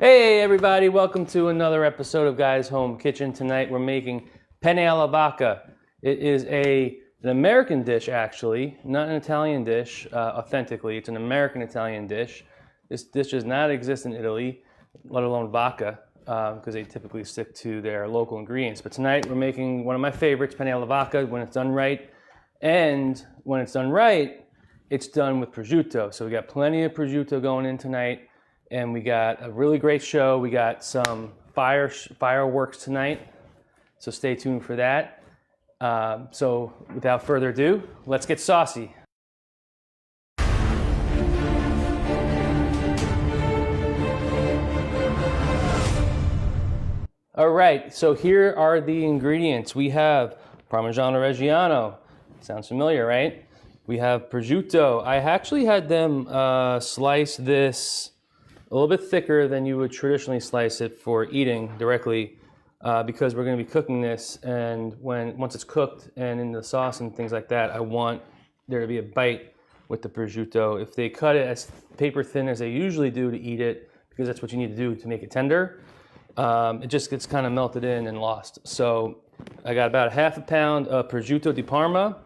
Hey everybody, welcome to another episode of Guy's Home Kitchen. Tonight we're making Penne Alla Vodka. It is an American dish actually, not an Italian dish authentically. It's an American Italian dish. This dish does not exist in Italy, let alone vodka, because they typically stick to their local ingredients. But tonight we're making one of my favorites, Penne Alla Vodka, when it's done right. And when it's done right, it's done with prosciutto. So we got plenty of prosciutto going in tonight. And we got a really great show. We got some fireworks tonight, so stay tuned for that. So without further ado, let's get saucy. All right, so here are the ingredients. We have Parmigiano-Reggiano. Sounds familiar, right? We have prosciutto. I actually had them slice this a little bit thicker than you would traditionally slice it for eating directly because we're going to be cooking this, and once it's cooked and in the sauce and things like that, I want there to be a bite with the prosciutto. If they cut it as paper thin as they usually do to eat it, because that's what you need to do to make it tender, it just gets kind of melted in and lost. So I got about a half a pound of Prosciutto di Parma.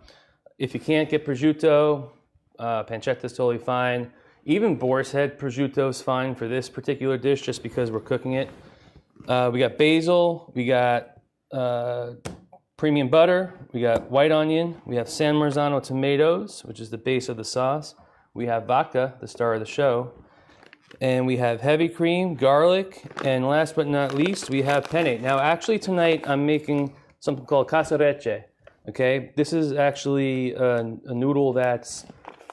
If you can't get prosciutto, pancetta is totally fine. Even boar's head prosciutto is fine for this particular dish just because we're cooking it. We got basil, we got premium butter, we got white onion, we have San Marzano Tomatoes, which is the base of the sauce. We have vodka, the star of the show. And we have heavy cream, garlic, and last but not least, we have penne. Now actually tonight I'm making something called casarecce. Okay, this is actually a noodle that's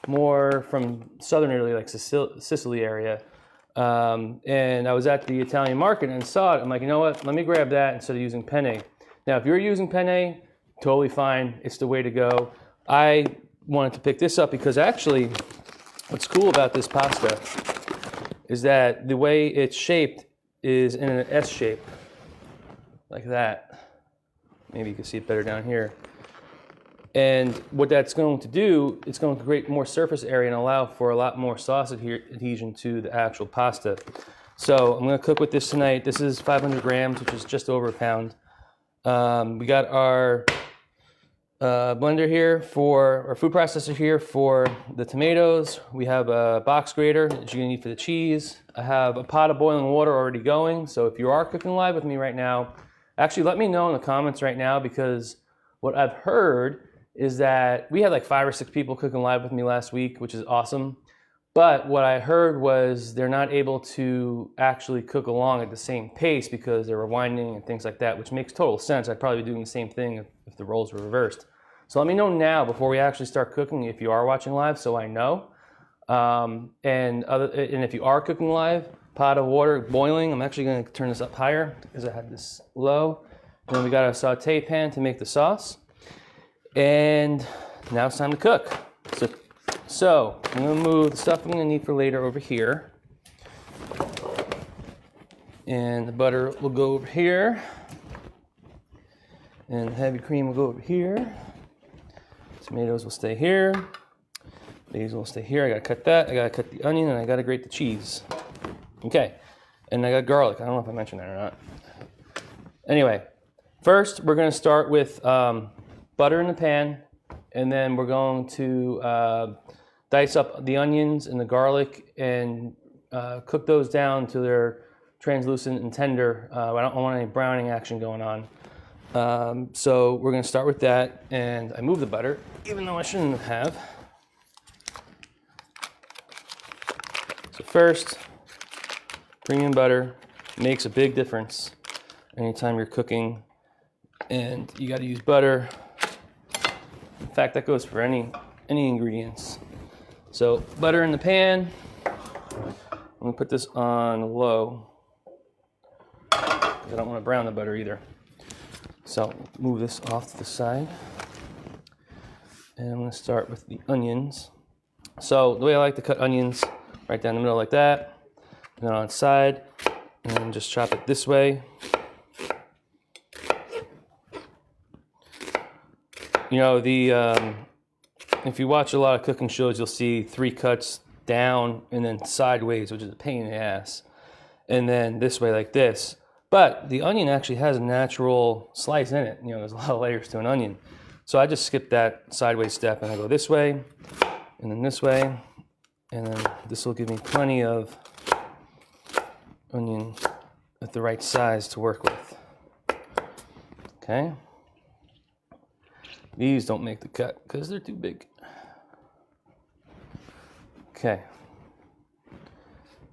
more from southern Italy, like Sicily area. And I was at the Italian market and saw it. I'm like, you know what? Let me grab that instead of using penne. Now, if you're using penne, totally fine. It's the way to go. I wanted to pick this up because actually what's cool about this pasta is that the way it's shaped is in an S shape, like that. Maybe you can see it better down here. And what that's going to do, it's going to create more surface area and allow for a lot more sauce adhesion to the actual pasta. So I'm going to cook with this tonight. This is 500 grams, which is just over a pound. We got our blender here our food processor here for the tomatoes. We have a box grater that you're going to need for the cheese. I have a pot of boiling water already going. So if you are cooking live with me right now, actually let me know in the comments right now, because what I've heard is that we had like 5 or 6 people cooking live with me last week, which is awesome. But what I heard was they're not able to actually cook along at the same pace because they're rewinding and things like that, which makes total sense. I'd probably be doing the same thing if the roles were reversed. So let me know now before we actually start cooking if you are watching live, so I know. And if you are cooking live, pot of water boiling. I'm actually going to turn this up higher because I had this low. And then we got a saute pan to make the sauce. And now it's time to cook. So I'm going to move the stuff I'm going to need for later over here. And the butter will go over here. And the heavy cream will go over here. Tomatoes will stay here. Basil will stay here. I got to cut that. I got to cut the onion, and I got to grate the cheese. Okay. And I got garlic. I don't know if I mentioned that or not. Anyway, first we're going to start with butter in the pan, and then we're going to dice up the onions and the garlic and cook those down till they're translucent and tender. I don't want any browning action going on. So we're going to start with that, and I moved the butter, even though I shouldn't have. So first, premium butter makes a big difference anytime you're cooking, and you got to use butter. In fact, that goes for any ingredients. So butter in the pan. I'm gonna put this on low because I don't want to brown the butter either. So move this off to the side. And I'm gonna start with the onions. So the way I like to cut onions, right down the middle like that, and then on the side, and then just chop it this way. You know, if you watch a lot of cooking shows, you'll see 3 cuts down and then sideways, which is a pain in the ass. and then this way like this. But the onion actually has a natural slice in it. You know, there's a lot of layers to an onion. So I just skip that sideways step and I go this way and then this way. And then this will give me plenty of onion at the right size to work with. Okay. These don't make the cut because they're too big. Okay.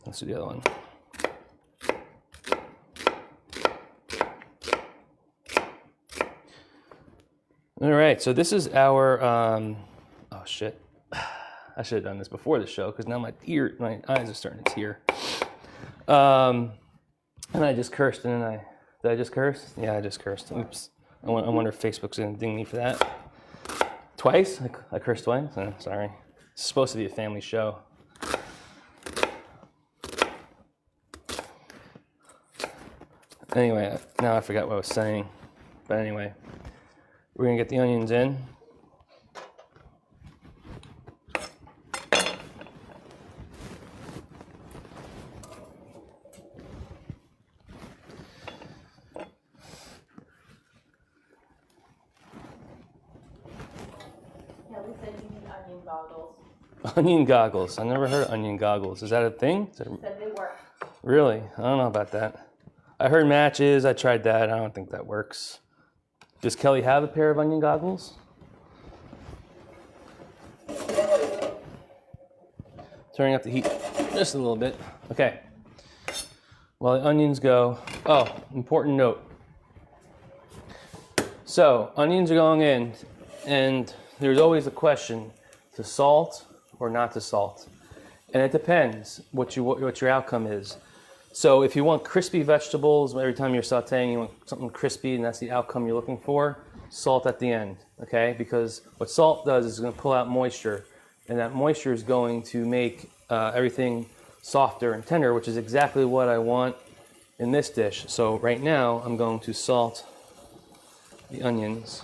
Let's do the other one. All right, so this is our, oh shit. I should have done this before the show because now my eyes are starting to tear. And I just cursed, did I just curse? Yeah, I just cursed. Oops. I wonder if Facebook's gonna ding me for that. Twice? I cursed twice? Oh, sorry. It's supposed to be a family show. Anyway, now I forgot what I was saying. But anyway, we're gonna get the onions in. Kelly said you need onion goggles. Onion goggles. I never heard of onion goggles. Is that a thing? Said they work. Really? I don't know about that. I heard matches. I tried that. I don't think that works. Does Kelly have a pair of onion goggles? Turning up the heat just a little bit. Okay. While the onions go. Oh, important note. So, onions are going in, and there's always a question to salt or not to salt. And it depends what your outcome is. So if you want crispy vegetables, every time you're sauteing, you want something crispy and that's the outcome you're looking for, salt at the end, okay? Because what salt does is it's gonna pull out moisture, and that moisture is going to make everything softer and tender, which is exactly what I want in this dish. So right now, I'm going to salt the onions.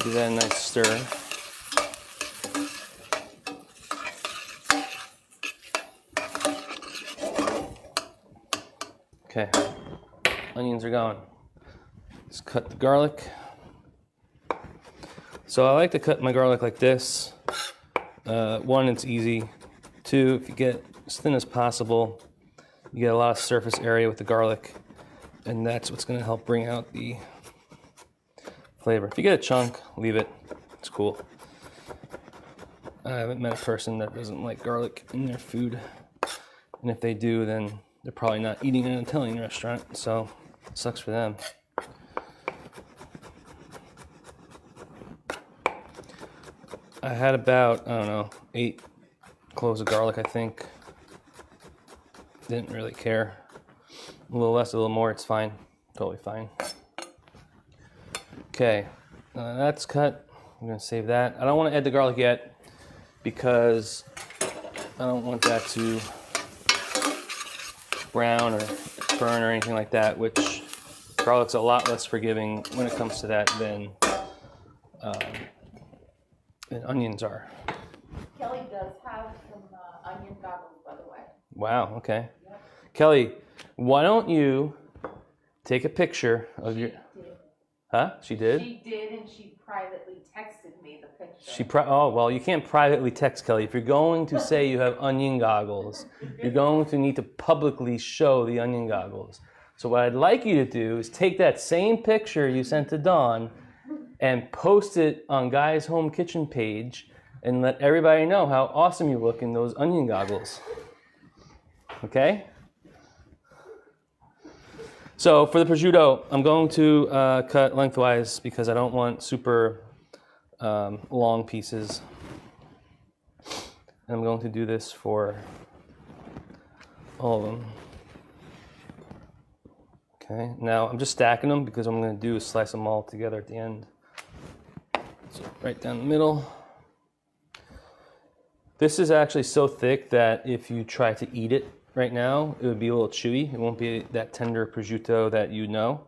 Give that a nice stir. Okay, onions are gone. Let's cut the garlic. So I like to cut my garlic like this. One, it's easy. Two, if you get as thin as possible, you get a lot of surface area with the garlic, and that's what's gonna help bring out the flavor. If you get a chunk, leave it. It's cool. I haven't met a person that doesn't like garlic in their food. And if they do, then they're probably not eating in an Italian restaurant, so it sucks for them. I had about, I don't know, 8 cloves of garlic, I think. Didn't really care. A little less, a little more, it's fine. Totally fine. Okay, that's cut. I'm gonna save that. I don't want to add the garlic yet because I don't want that to brown or burn or anything like that, which garlic's a lot less forgiving when it comes to that than onions are. Kelly does have some onion goggles, by the way. Wow, okay. Yep. Kelly, why don't you take a picture of your... Huh? She did? She did, and she privately texted me the picture. Oh, well, you can't privately text Kelly. If you're going to say you have onion goggles, you're going to need to publicly show the onion goggles. So what I'd like you to do is take that same picture you sent to Dawn and post it on Guy's Home Kitchen page and let everybody know how awesome you look in those onion goggles. Okay? So for the prosciutto, I'm going to cut lengthwise because I don't want super long pieces. And I'm going to do this for all of them. Okay, now I'm just stacking them because what I'm going to do is slice them all together at the end. So right down the middle. This is actually so thick that if you try to eat it right now, it would be a little chewy. It won't be that tender prosciutto that you know.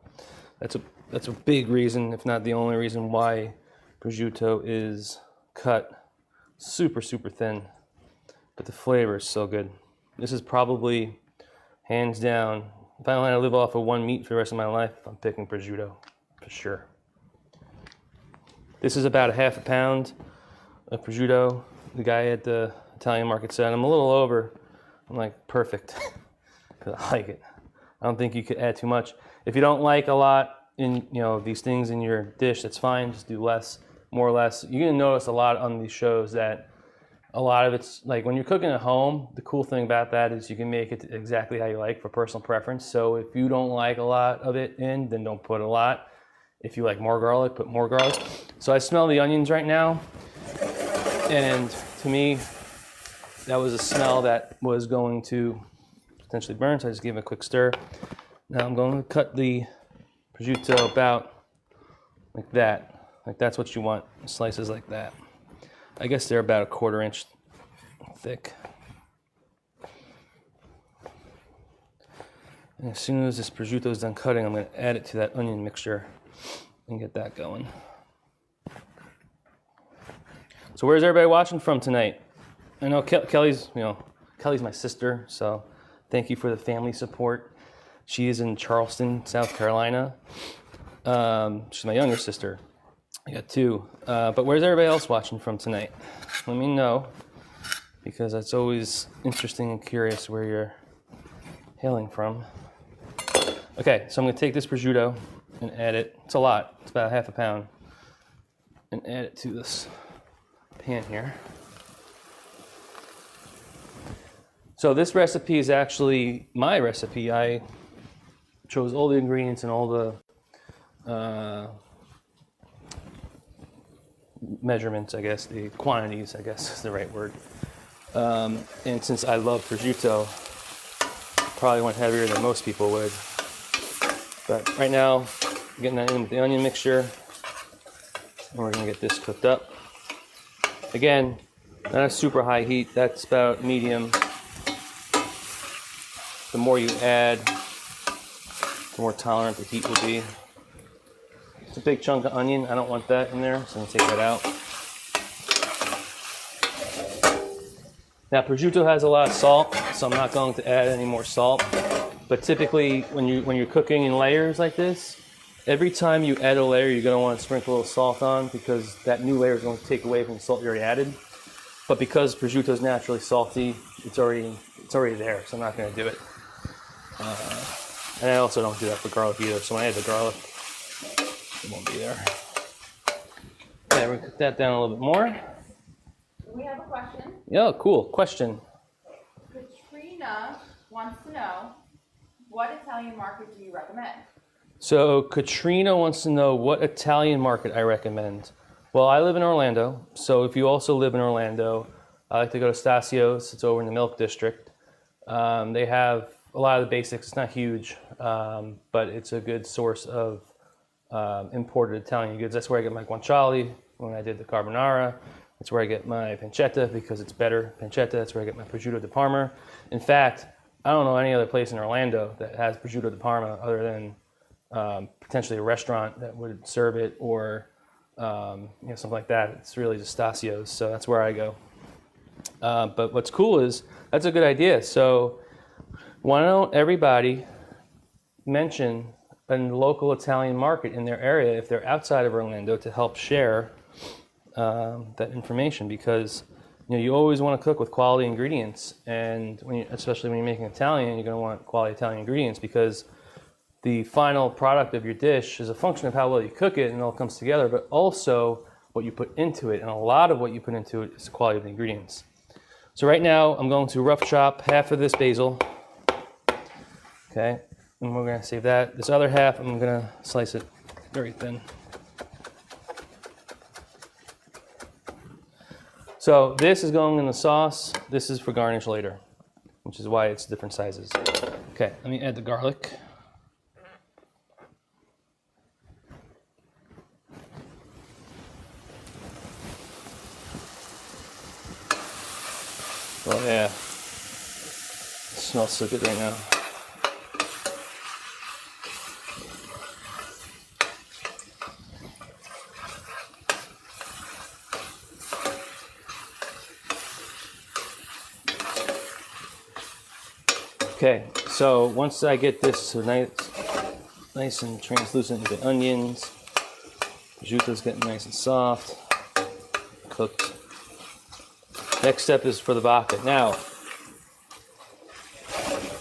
That's a big reason, if not the only reason, why prosciutto is cut super, super thin. But the flavor is so good. This is probably, hands down, if I want to live off of one meat for the rest of my life, I'm picking prosciutto, for sure. This is about a half a pound of prosciutto. The guy at the Italian market said I'm a little over. I'm like, perfect, because I like it. I don't think you could add too much. If you don't like a lot in these things in your dish, that's fine. Just do less, more or less. You're gonna notice a lot on these shows that a lot of it's like when you're cooking at home. The cool thing about that is you can make it exactly how you like for personal preference. So if you don't like a lot of it in, then don't put a lot. If you like more garlic, put more garlic. So I smell the onions right now, and to me, that was a smell that was going to potentially burn. So I just gave it a quick stir. Now I'm going to cut the prosciutto about like that. Like that's what you want, slices like that. I guess they're about a 1/4 inch thick. And as soon as this prosciutto is done cutting, I'm going to add it to that onion mixture and get that going. So where's everybody watching from tonight? I know Kelly's my sister, so thank you for the family support. She is in Charleston, South Carolina. She's my younger sister. I got 2. But where's everybody else watching from tonight? Let me know, because it's always interesting and curious where you're hailing from. Okay, so I'm going to take this prosciutto and add it. It's a lot. It's about a half a pound. And add it to this pan here. So this recipe is actually my recipe. I chose all the ingredients and all the measurements, I guess, the quantities, I guess is the right word. And since I love prosciutto, probably went heavier than most people would. But right now, I'm getting that in with the onion mixture, and we're gonna get this cooked up. Again, not a super high heat, that's about medium. The more you add, the more tolerant the heat will be. It's a big chunk of onion, I don't want that in there, so I'm gonna take that out. Now prosciutto has a lot of salt, so I'm not going to add any more salt. But typically when you're cooking in layers like this, every time you add a layer, you're gonna want to sprinkle a little salt on, because that new layer is going to take away from the salt you already added. But because prosciutto is naturally salty, it's already there, so I'm not gonna do it. And I also don't do that for garlic either, so when I add the garlic, it won't be there. Okay, we're gonna cook that down a little bit more. We have a question. Yeah, cool. Question. Katrina wants to know, what Italian market do you recommend? So Katrina wants to know what Italian market I recommend. Well, I live in Orlando, so if you also live in Orlando, I like to go to Stasio's. It's over in the Milk District. They have a lot of the basics. It's not huge, but it's a good source of imported Italian goods. That's where I get my guanciale when I did the carbonara. That's where I get my pancetta because it's better pancetta. That's where I get my prosciutto di Parma. In fact, I don't know any other place in Orlando that has prosciutto di Parma other than potentially a restaurant that would serve it, or something like that. It's really just Stasio's, so that's where I go. But what's cool is, that's a good idea. So why don't everybody mention a local Italian market in their area if they're outside of Orlando, to help share that information, because you always want to cook with quality ingredients, and especially when you're making Italian, you're going to want quality Italian ingredients, because the final product of your dish is a function of how well you cook it and it all comes together, but also what you put into it, and a lot of what you put into it is the quality of the ingredients. So right now I'm going to rough chop half of this basil, okay, and we're going to save that. This other half I'm going to slice it very thin. So this is going in the sauce. This is for garnish later, which is why it's different sizes. Okay, let me add the garlic. Oh yeah, it smells so good right now. Okay, so once I get this nice and translucent with the onions, prosciutto's getting nice and soft, cooked. Next step is for the vodka. Now,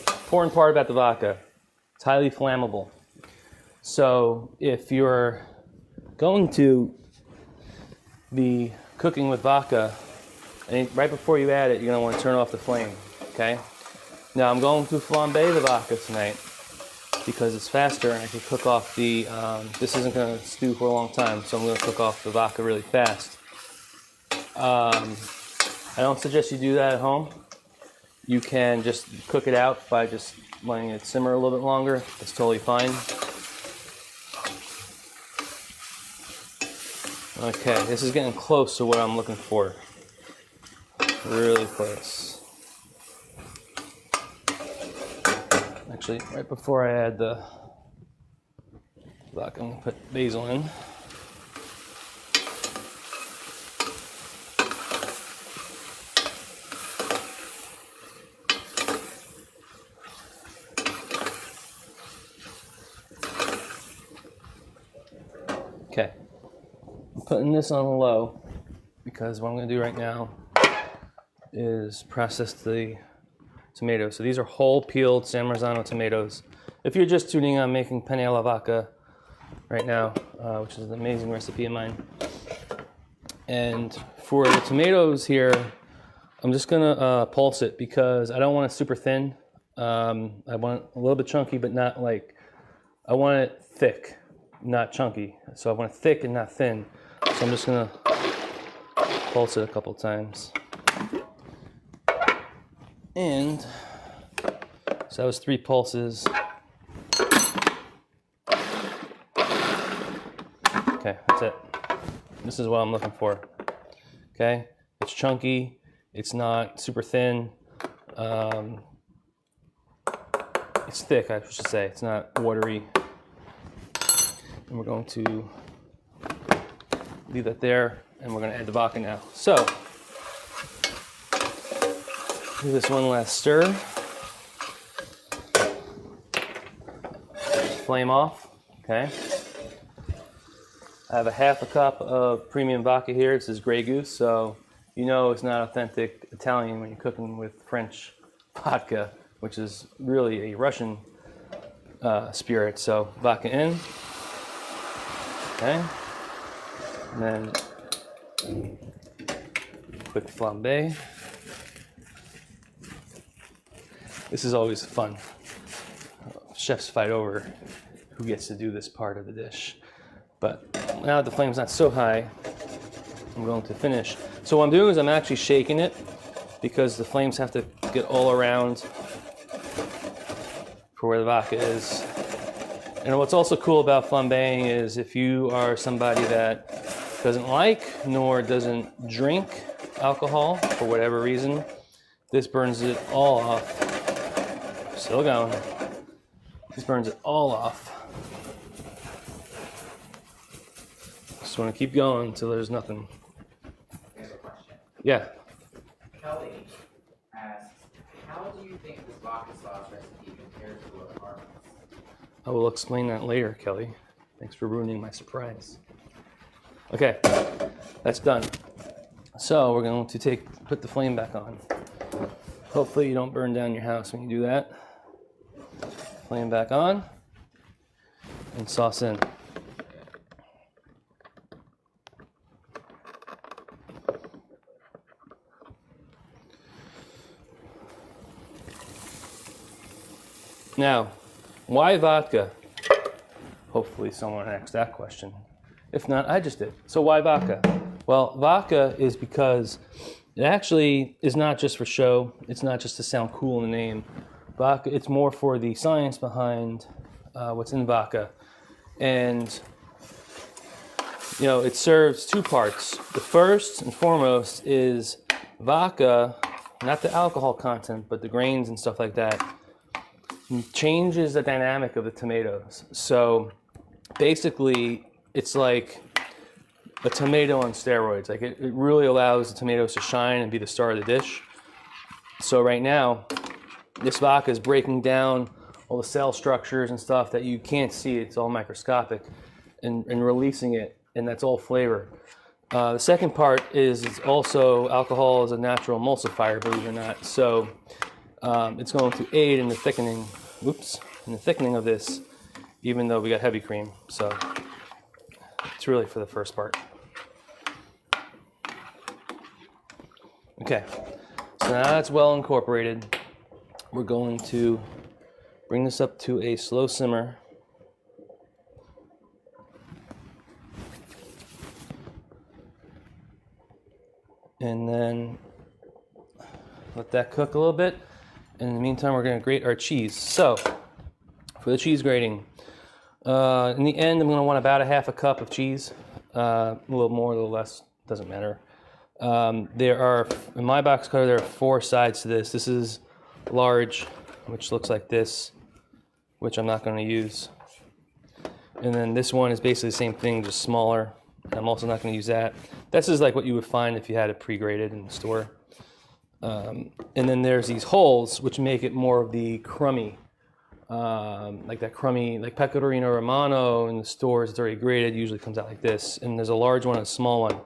important part about the vodka, it's highly flammable. So if you're going to be cooking with vodka, and right before you add it, you're gonna want to turn off the flame, okay? Now I'm going to flambe the vodka tonight because it's faster and I can cook off the, this isn't gonna stew for a long time, so I'm gonna cook off the vodka really fast. I don't suggest you do that at home. You can just cook it out by just letting it simmer a little bit longer. It's totally fine. Okay, this is getting close to what I'm looking for. Really close. Actually, right before I add the vodka, I'm gonna put basil in. Okay, I'm putting this on low because what I'm going to do right now is process the tomatoes. So these are whole peeled San Marzano tomatoes. If you're just tuning in, I'm making Penne Alla Vodka right now, which is an amazing recipe of mine. And for the tomatoes here, I'm just going to pulse it because I don't want it super thin. I want it a little bit chunky, but not like, I want it thick, not chunky. So I want it thick and not thin. So I'm just gonna pulse it a couple times. And so that was 3 pulses. Okay, that's it. This is what I'm looking for. Okay, it's chunky, it's not super thin. It's thick, I should say. It's not watery. And we're going to leave that there, and we're going to add the vodka now. So, do this one last stir. Flame off, okay. I have a half a cup of premium vodka here. This is Grey Goose, so you know it's not authentic Italian when you're cooking with French vodka, which is really a Russian spirit. So, vodka in. Okay, and then quick flambé. This is always fun. Chefs fight over who gets to do this part of the dish. But now that the flame's not so high, I'm going to finish. So what I'm doing is I'm actually shaking it because the flames have to get all around for where the vodka is. And what's also cool about flambeing is if you are somebody that doesn't like nor doesn't drink alcohol for whatever reason, this burns it all off. Still going. This burns it all off. Just want to keep going until there's nothing. I have a question. Yeah. Kelly asks, how do you think this vodka sauce recipe compares to what Parma's? I will explain that later, Kelly. Thanks for ruining my surprise. Okay, that's done. So we're going to put the flame back on. Hopefully you don't burn down your house when you do that. Flame back on and sauce in. Now, why vodka? Hopefully someone asked that question. If not, I just did. So why vodka? Well, vodka is because it actually is not just for show. It's not just to sound cool in the name. Vodka, it's more for the science behind what's in vodka. And, you know, it serves 2 parts. The first and foremost is vodka, not the alcohol content, but the grains and stuff like that, changes the dynamic of the tomatoes. So basically, it's like a tomato on steroids. Like it really allows the tomatoes to shine and be the star of the dish. So right now, this vodka is breaking down all the cell structures and stuff that you can't see. It's all microscopic, and releasing it, and that's all flavor. The second part is it's also alcohol is a natural emulsifier, believe it or not. So it's going to aid in the thickening. In the thickening of this, even though we got heavy cream. So it's really for the first part. Okay, so now that's well incorporated. We're going to bring this up to a slow simmer. And then let that cook a little bit. In the meantime, we're going to grate our cheese. So for the cheese grating, in the end, I'm going to want about a half a cup of cheese. A little more, a little less, doesn't matter. There are, in my box cutter, there are 4 sides to this. This is large, which looks like this, which I'm not going to use. And then this one is basically the same thing, just smaller. I'm also not going to use that. This is like what you would find if you had it pre-grated in the store. And then there's these holes, which make it more of the crummy, like that crummy, like Pecorino Romano in the stores. It's already grated, usually comes out like this. And there's a large one and a small one.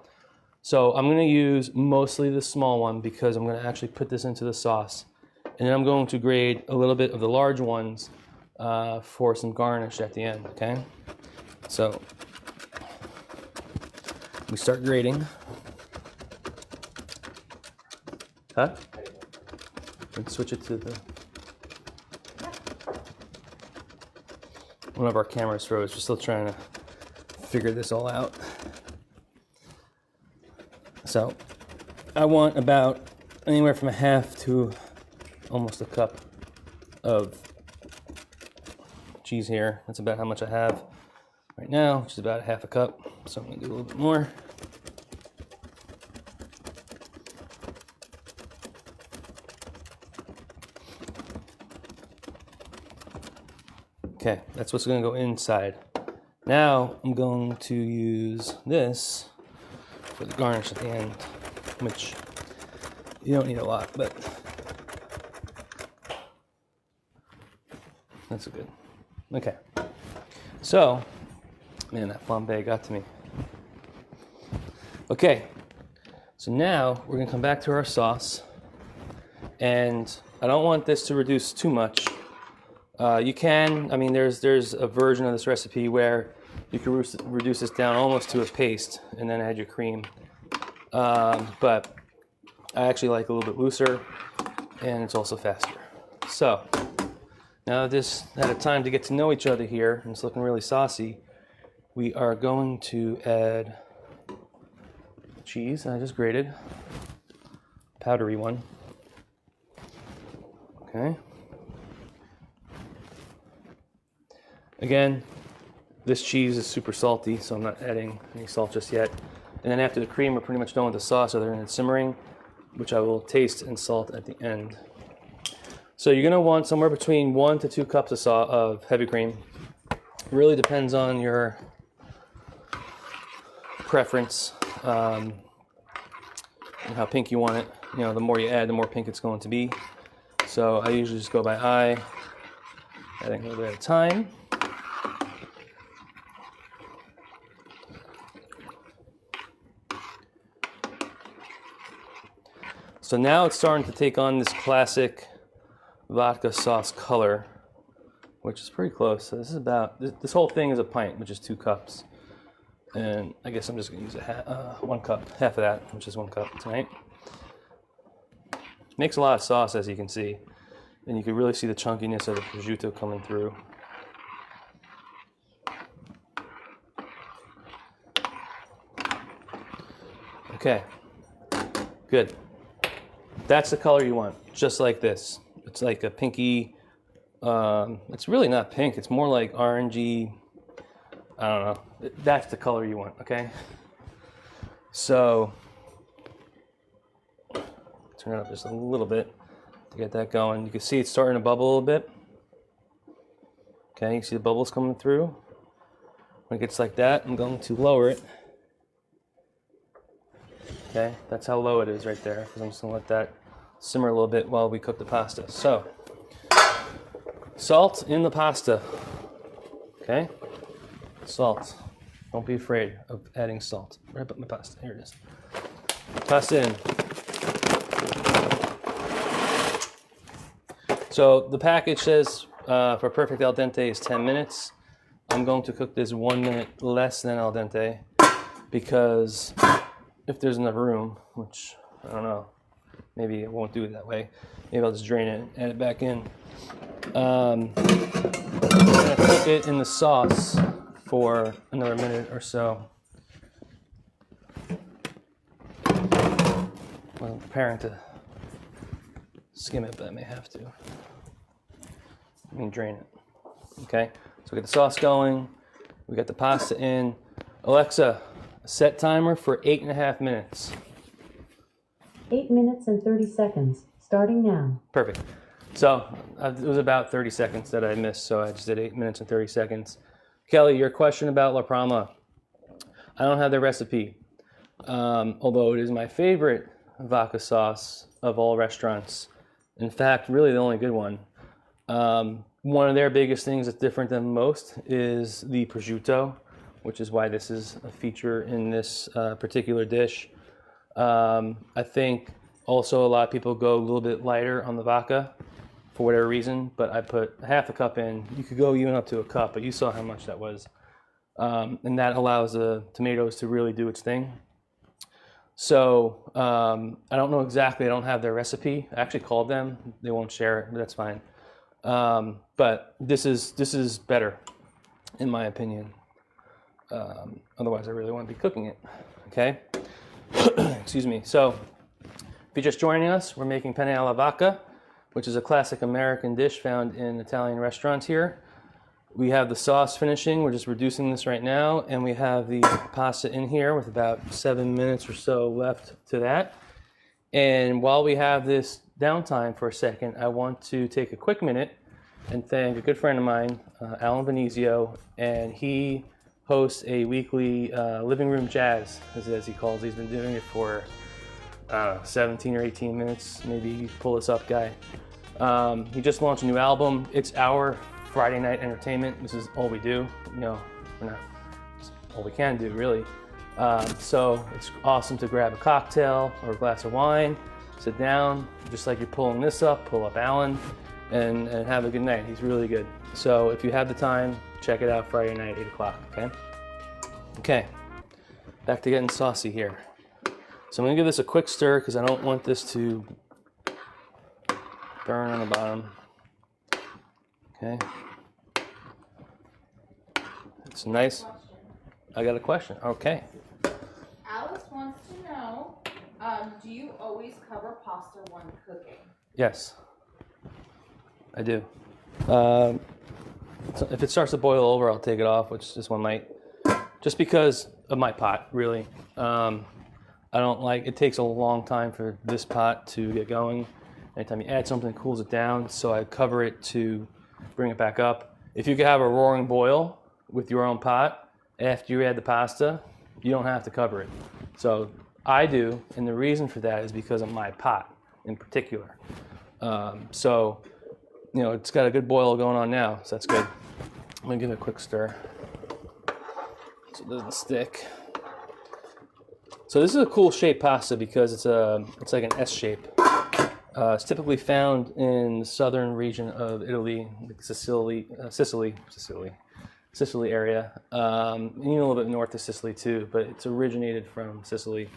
So I'm going to use mostly the small one because I'm going to actually put this into the sauce. And then I'm going to grate a little bit of the large ones for some garnish at the end, okay? So we start grating. Huh? Let's switch it to the... One of our cameras froze. We're still trying to figure this all out. So I want about anywhere from a half to almost a cup of cheese here. That's about how much I have right now, which is about a half a cup. So I'm going to do a little bit more. Okay, that's what's going to go inside. Now I'm going to use this for the garnish at the end, which you don't need a lot, but that's good. Okay, so, man, that flambé got to me. Okay, so now we're gonna come back to our sauce, and I don't want this to reduce too much. You can, I mean, there's a version of this recipe where you can reduce this down almost to a paste and then add your cream. But I actually like a little bit looser, and it's also faster. So now that this had a time to get to know each other here, and it's looking really saucy, we are going to add cheese I just grated, powdery one. Okay. Again, this cheese is super salty, so I'm not adding any salt just yet. And then after the cream, we're pretty much done with the sauce other than it's simmering, which I will taste and salt at the end. So you're going to want somewhere between 1 to 2 cups of heavy cream. It really depends on your preference and how pink you want it. You know, the more you add, the more pink it's going to be. So I usually just go by eye, adding a little bit at a time. So now it's starting to take on this classic vodka sauce color, which is pretty close. So this is about, this whole thing is a pint, which is 2 cups. And I guess I'm just gonna use 1 cup, half of that, which is 1 cup tonight. Makes a lot of sauce, as you can see. And you can really see the chunkiness of the prosciutto coming through. Okay, good. That's the color you want, just like this. It's like a pinky, it's really not pink, it's more like orangey, I don't know. That's the color you want, okay? So, turn it up just a little bit to get that going. You can see it's starting to bubble a little bit. Okay, you see the bubbles coming through. When it gets like that, I'm going to lower it. Okay, that's how low it is right there, because I'm just gonna let that simmer a little bit while we cook the pasta. So, Salt in the pasta. Okay? Salt. Don't be afraid of adding salt. Where did I put my pasta? Here it is. Pasta in. So the package says for perfect al dente is 10 minutes. I'm going to cook this 1 minute less than al dente because if there's enough room, which I don't know, maybe I won't do it that way. Maybe I'll just drain it and add it back in. I'm gonna cook it in the sauce for another minute or so. Well, I'm preparing to skim it, but I may have to. I mean, drain it. Okay, so we get the sauce going. We got the pasta in. Alexa, set timer for 8.5 minutes. 8 minutes and 30 seconds, starting now. Perfect. So it was about 30 seconds that I missed, so I just did 8 minutes and 30 seconds. Kelly, your question about La Parma. I don't have the recipe, although it is my favorite vodka sauce of all restaurants. In fact, really the only good one. One of their biggest things that's different than most is the prosciutto, which is why this is a feature in this particular dish. I think also a lot of people go a little bit lighter on the vodka for whatever reason, but I put half a cup in. You could go even up to a cup, but you saw how much that was. And that allows the tomatoes to really do its thing. So I don't know exactly, I don't have their recipe. I actually called them, they won't share it, but that's fine. But this is better, in my opinion. Otherwise I really want to be cooking it, okay? Excuse me. So if you're just joining us, we're making Penne Alla Vodka, which is a classic American dish found in Italian restaurants here. We have the sauce finishing. We're just reducing this right now. And we have the pasta in here with about 7 minutes or so left to that. And while we have this downtime for a second, I want to take a quick minute and thank a good friend of mine, Alan Venezio, and he hosts a weekly living room jazz, as he calls it. He's been doing it for 17 or 18 minutes. Maybe pull this up, guy. He just launched a new album. It's our Friday night entertainment. This is all we do. You know, we're not, it's all we can do, really. So it's awesome to grab a cocktail or a glass of wine, sit down, just like you're pulling this up, pull up Alan, and have a good night. He's really good. So if you have the time, check it out Friday night, 8 o'clock, okay? Okay, back to getting saucy here. So I'm gonna give this a quick stir because I don't want this to burn on the bottom. Okay. It's nice. I got a question. Okay. Alice wants to know, do you always cover pasta when cooking? Yes, I do. So if it starts to boil over, I'll take it off, which this one might. Just because of my pot, really. I don't like, it takes a long time for this pot to get going. Anytime you add something, it cools it down, so I cover it to bring it back up. If you could have a roaring boil with your own pot, after you add the pasta, you don't have to cover it. So I do, and the reason for that is because of my pot in particular. So, you know, it's got a good boil going on now, so that's good. I'm gonna give it a quick stir so it doesn't stick. So this is a cool shaped pasta because it's like an S shape. It's typically found in the southern region of Italy, like Sicily area, and even a little bit north of Sicily too, but it's originated from Sicily.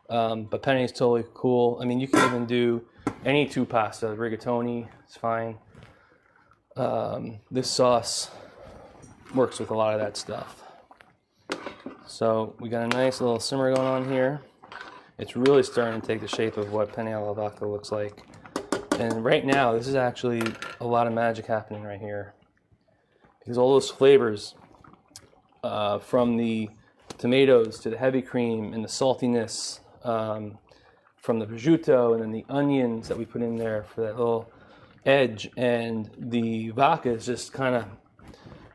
But penne is totally cool. I mean, you can even do any two pasta, rigatoni, it's fine. This sauce works with a lot of that stuff. So we got a nice little simmer going on here. It's really starting to take the shape of what Penne Alla Vodka looks like. And right now, this is actually a lot of magic happening right here. Because all those flavors, from the tomatoes to the heavy cream and the saltiness, from the prosciutto and then the onions that we put in there for that little edge, and the vodka is just kind of,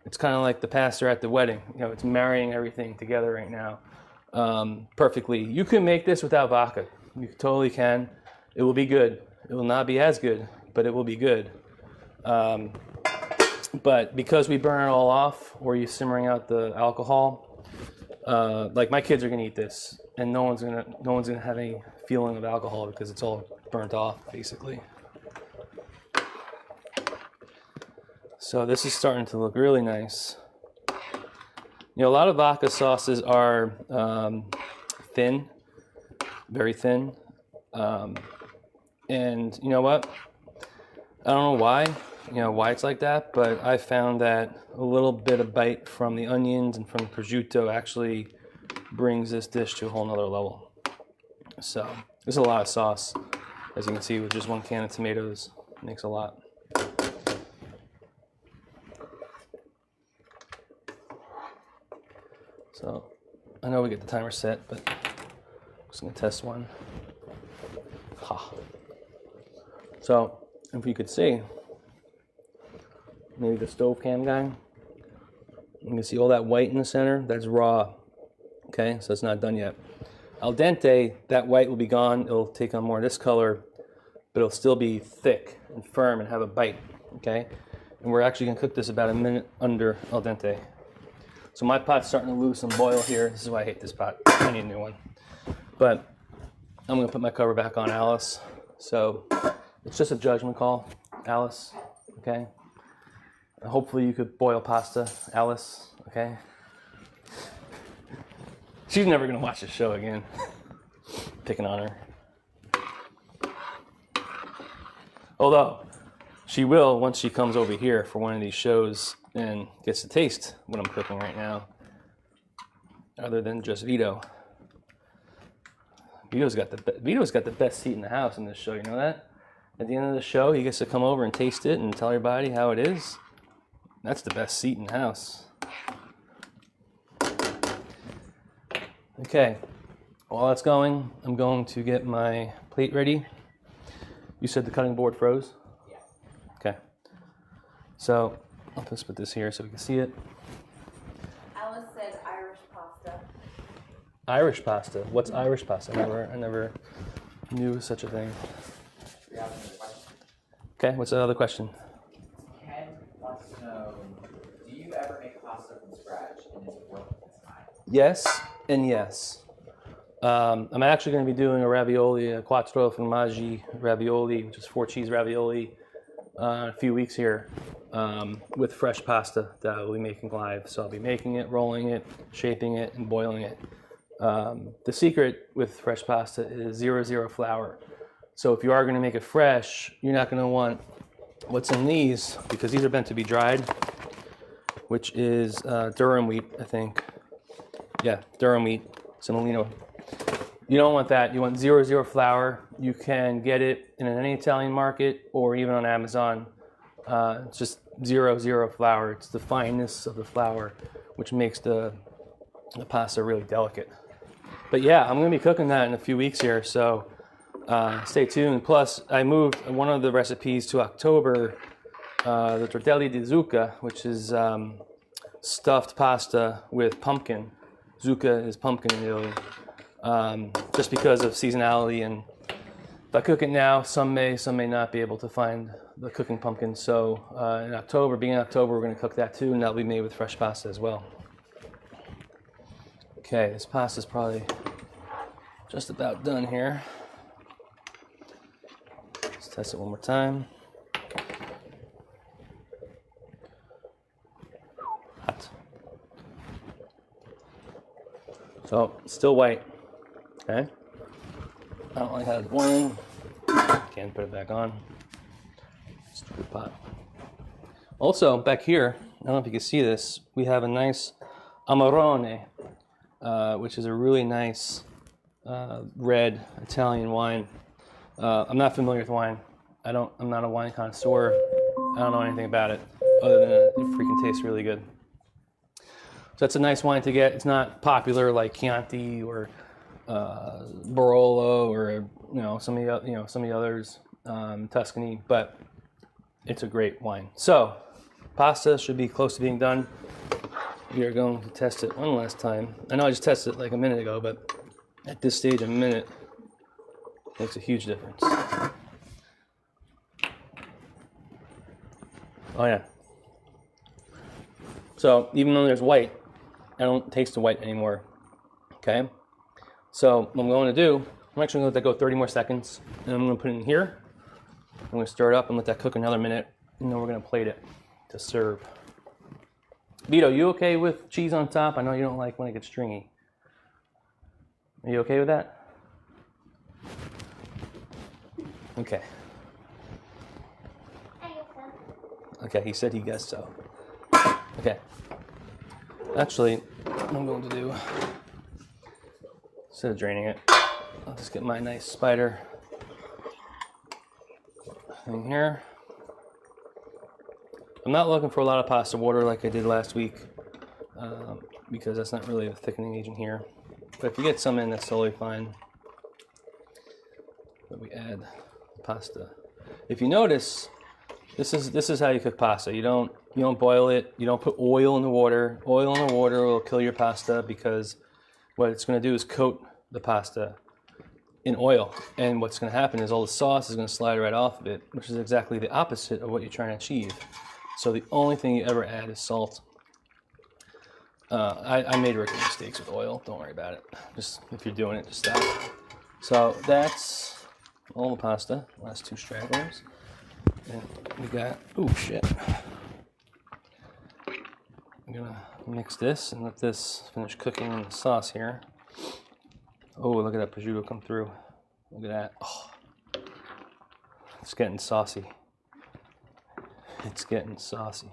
it's kind of like the pastor at the wedding. You know, it's marrying everything together right now perfectly. You can make this without vodka. You totally can. It will be good. It will not be as good, but it will be good. But because we burn it all off, or you simmering out the alcohol, like my kids are gonna eat this, and no one's gonna have any feeling of alcohol because it's all burnt off basically. So this is starting to look really nice. You know, a lot of vodka sauces are thin, very thin, and you know what? I don't know why it's like that, but I found that a little bit of bite from the onions and from the prosciutto actually brings this dish to a whole nother level. So there's a lot of sauce, as you can see, with just one can of tomatoes. It makes a lot. So I know we get the timer set, but I'm just gonna test one. Ha. So if you could see, maybe the stove cam guy, you can see all that white in the center, that's raw. Okay, so it's not done yet. Al dente, that white will be gone, it'll take on more of this color, but it'll still be thick and firm and have a bite, okay? And we're actually gonna cook this about a minute under al dente. So my pot's starting to lose some boil here. This is why I hate this pot. I need a new one. But I'm gonna put my cover back on, Alice. So it's just a judgment call, Alice, okay? Hopefully you could boil pasta, Alice, okay? She's never gonna watch this show again. Picking on her. Although, she will once she comes over here for one of these shows and gets to taste what I'm cooking right now, other than just Vito. Vito's got the best seat in the house in this show, you know that? At the end of the show, he gets to come over and taste it and tell everybody how it is. That's the best seat in the house. Okay, while that's going, I'm going to get my plate ready. You said the cutting board froze? Yeah. Okay. So, I'll just put this here so we can see it. Alice said Irish pasta. Irish pasta. What's Irish pasta? I never knew such a thing. We have another question. Okay, what's the other question? Ken wants to know, do you ever make pasta from scratch, and is it worth its time? Yes and yes. I'm actually going to be doing a ravioli, a quattro formaggi ravioli, which is 4 cheese ravioli, in a few weeks here, with fresh pasta that I'll be making live. So I'll be making it, rolling it, shaping it, and boiling it. The secret with fresh pasta is 0-0 flour. So if you are going to make it fresh, you're not going to want what's in these, because these are meant to be dried, which is durum wheat, I think. Yeah, durum wheat, semolino. You don't want that. You want 0-0 flour. You can get it in any Italian market or even on Amazon. It's just 0-0 flour. It's the fineness of the flour which makes the pasta really delicate. But yeah, I'm going to be cooking that in a few weeks here, so stay tuned. Plus, I moved one of the recipes to October, the tortelli di zucca, which is stuffed pasta with pumpkin. Zucca is pumpkin in Italy. Just because of seasonality, and if I cook it now, some may not be able to find the cooking pumpkin. So in October, beginning of October, we're going to cook that too, and that'll be made with fresh pasta as well. Okay, this pasta's probably just about done here. Let's test it one more time. Hot. So, it's still white. Okay. I don't like how it's boiling. Can't put it back on. Stupid pot. Also, back here, I don't know if you can see this, we have a nice Amarone, which is a really nice red Italian wine. I'm not familiar with wine. I'm not a wine connoisseur. I don't know anything about it, other than it freaking tastes really good. So that's a nice wine to get. It's not popular like Chianti or Barolo or some of the others, Tuscany, but it's a great wine. So pasta should be close to being done. We are going to test it one last time. I know I just tested it like a minute ago, but at this stage, a minute makes a huge difference. Oh yeah, So even though there's white, I don't taste the white anymore. Okay? So what I'm going to do, I'm actually going to let that go 30 more seconds, and I'm going to put it in here. I'm going to stir it up and let that cook another minute, and then we're going to plate it to serve. Vito, you okay with cheese on top? I know you don't like when it gets stringy. Are you okay with that? Okay. Okay, he said he guessed so. Okay. Actually, what I'm going to do, instead of draining it, I'll just get my nice spider thing here. I'm not looking for a lot of pasta water like I did last week, because that's not really a thickening agent here. But if you get some in, that's totally fine. But we add pasta. If you notice, this is how you cook pasta. You don't boil it. You don't put oil in the water. Oil in the water will kill your pasta, because what it's going to do is coat the pasta in oil, and what's going to happen is all the sauce is going to slide right off of it, which is exactly the opposite of what you're trying to achieve. So the only thing you ever add is salt. I made rookie mistakes with oil. Don't worry about it. Just if you're doing it, just stop. So that's all the pasta. Last two stragglers. And we got, oh shit. I'm gonna mix this and let this finish cooking in the sauce here. Oh, look at that prosciutto come through. Look at that. Oh, it's getting saucy. It's getting saucy.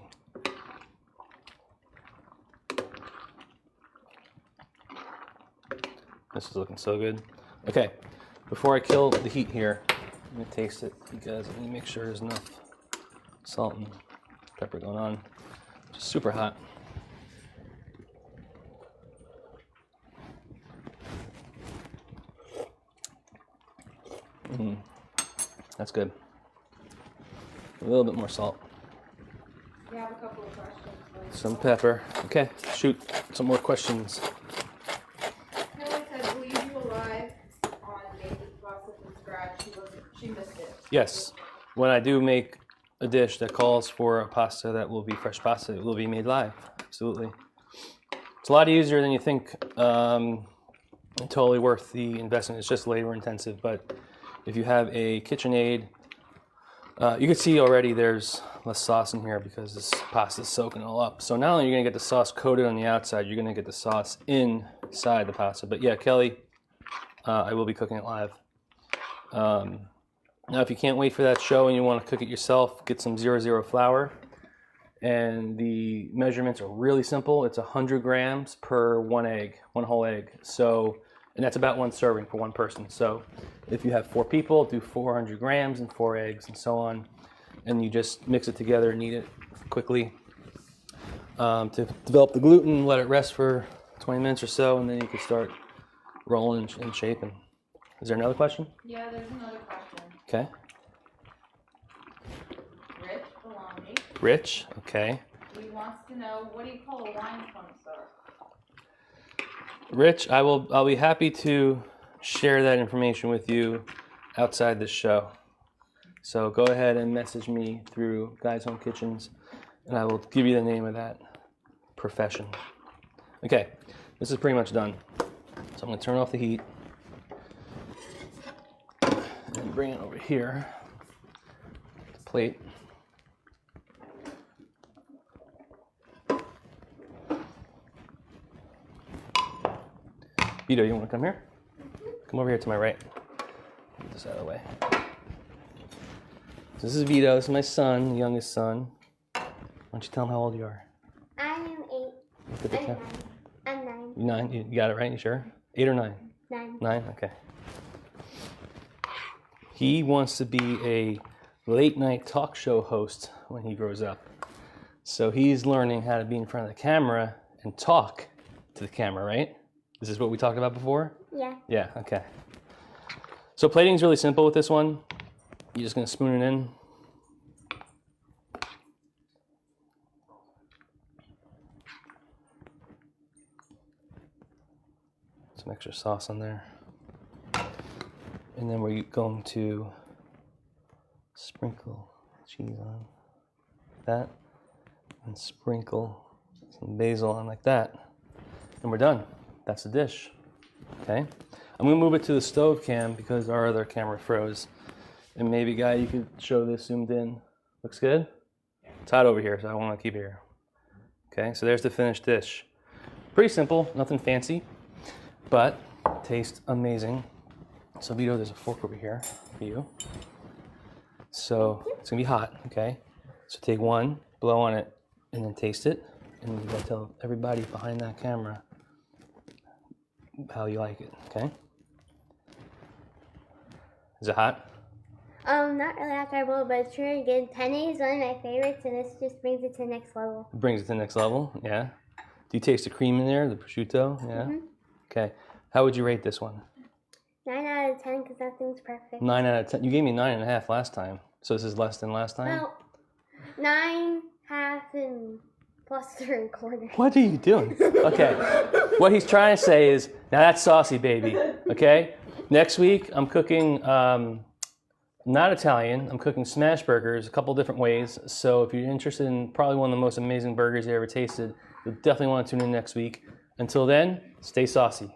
This is looking so good. Okay, before I kill the heat here, I'm gonna taste it, because I need to make sure there's enough salt and pepper going on. Just super hot. That's good. A little bit more salt. We have a couple of questions. Some pepper. Okay, shoot. Some more questions. Kelly said, will you do a live on making pasta from scratch? She missed it. Yes. When I do make a dish that calls for a pasta that will be fresh pasta, it will be made live. Absolutely. It's a lot easier than you think. Totally worth the investment. It's just labor intensive, but if you have a KitchenAid, you can see already there's less sauce in here because this pasta is soaking it all up. So not only are you going to get the sauce coated on the outside, you're going to get the sauce inside the pasta. But yeah, Kelly, I will be cooking it live. Now, if you can't wait for that show and you want to cook it yourself, get some 00 flour. And the measurements are really simple. It's 100 grams per one egg, one whole egg. So, and that's about one serving for one person. So if you have 4 people, do 400 grams and 4 eggs and so on. And you just mix it together and knead it quickly. To develop the gluten, let it rest for 20 minutes or so, and then you can start rolling and shaping. Is there another question? Yeah, there's another question. Okay. Rich Belongi. Rich, okay. He wants to know, what do you call a wine connoisseur? Rich, I'll be happy to share that information with you outside this show. So go ahead and message me through Guys Home Kitchens, and I will give you the name of that profession. Okay, this is pretty much done. So I'm going to turn off the heat and bring it over here. The plate. Vito, you want to come here? Come over here to my right. Get this out of the way. So this is Vito. This is my son, the youngest son. Why don't you tell him how old you are? I am 8. Look at the camera. I'm 9. You 9? You got it right? You sure? 8 or 9? 9. 9? Okay. He wants to be a late night talk show host when he grows up. So he's learning how to be in front of the camera and talk to the camera, right? Is this what we talked about before? Yeah. Yeah, okay. So plating is really simple with this one. You're just going to spoon it in. Some extra sauce on there. And then we're going to sprinkle cheese on that. And sprinkle Some basil on like that. And we're done. That's the dish. Okay? I'm gonna move it to the stove cam because our other camera froze. And maybe, Guy, you could show this zoomed in. Looks good? It's hot over here, so I want to keep it here. Okay, so there's the finished dish. Pretty simple, nothing fancy, but tastes amazing. So Vito, there's a fork over here for you. So it's gonna be hot, okay? So take one, blow on it, and then taste it. And you gotta tell everybody behind that camera how you like it, okay? Is it hot? Not really after I boil, but it's really good. Penne is one of my favorites, and this just brings it to the next level. It brings it to the next level, yeah. Do you taste the cream in there, the prosciutto? Yeah. Okay. How would you rate this one? 9 out of 10 because nothing's perfect. 9 out of 10. You gave me 9.5 last time, so this is less than last time. Well, 9, half, and plus 3/4. What are you doing? Okay. What he's trying to say is, now that's saucy, baby. Okay. Next week I'm cooking. Not Italian. I'm cooking smash burgers a couple different ways. So if you're interested in probably one of the most amazing burgers you ever tasted, you'll definitely want to tune in next week. Until then, stay saucy.